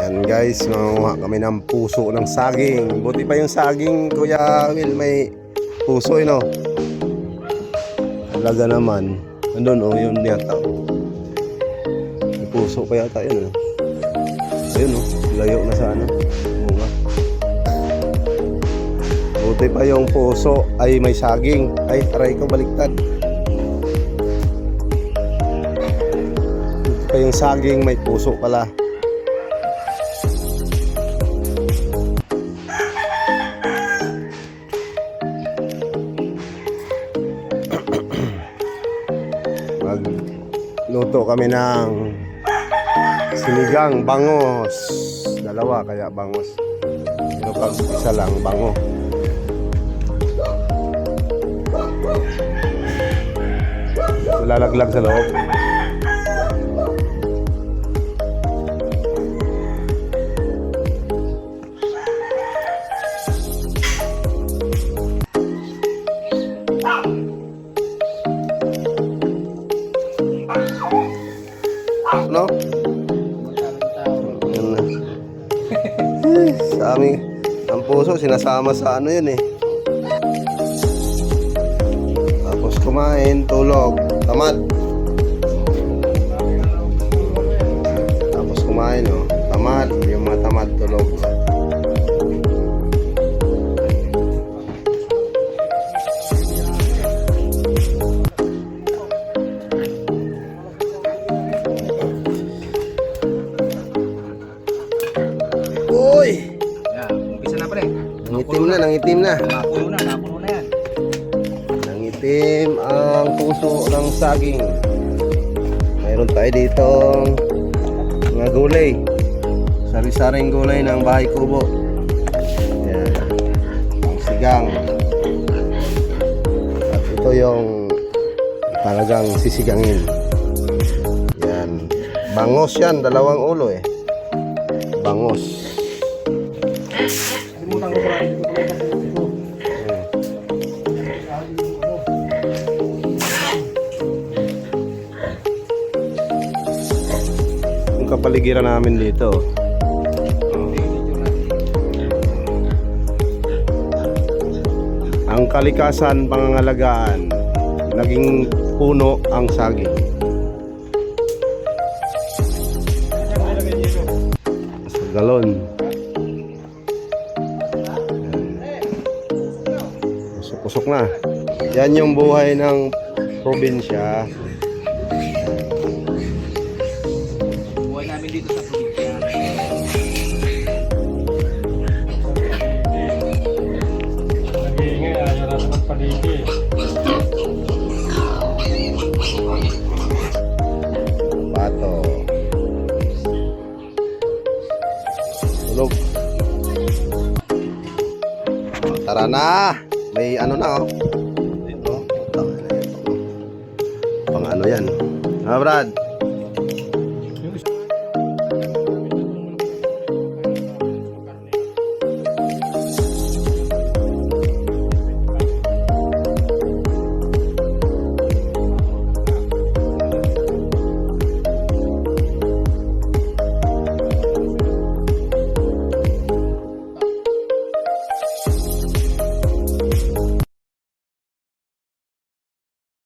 Ayan guys, manguha kami ng puso ng saging. Buti pa yung saging, Kuya Will, may puso no. Talaga naman. Andun oh, yun yata. May puso pa yata yun. Ayun oh, layo na sa ano. Bunga. Buti pa yung puso ay may saging. Ay, aray ko, baliktad. Buti pa yung saging, may puso pala. Magluto kami ng sinigang bangos. Dalawa kaya bangos. Pero pag isa lang bango. Lalaglag sa loob. No? Yan na. Sa amin, ang puso sinasama sa ano yun eh. Tapos kumain, tulog, tamad. Tapos kumain oh, tamad, yung mga tamad tulog. Uy! Yan, umpisa na pre. Nangitim na, nangitim na. Napuno na yan. Nangitim ang puso ng saging. Mayroon tayo dito mga gulay. Sari-saring gulay ng bahay kubo. Yan. Ang sigang. At ito yung talagang sisigangin. Yan. Bangos yan, dalawang ulo eh. Bangos. Yung kapaligiran namin dito. Ang kalikasan, pangangalagaan, naging puno ang saging. Sa galon. Pusok na. Yan yung buhay ng probinsya. Buhay namin dito sa probinsya. Nag-iingay, ayaw na naman paligi. Pato. Tulog. Tara na. May ano na oh. Dito. Pang ano yan. Ah, Brad.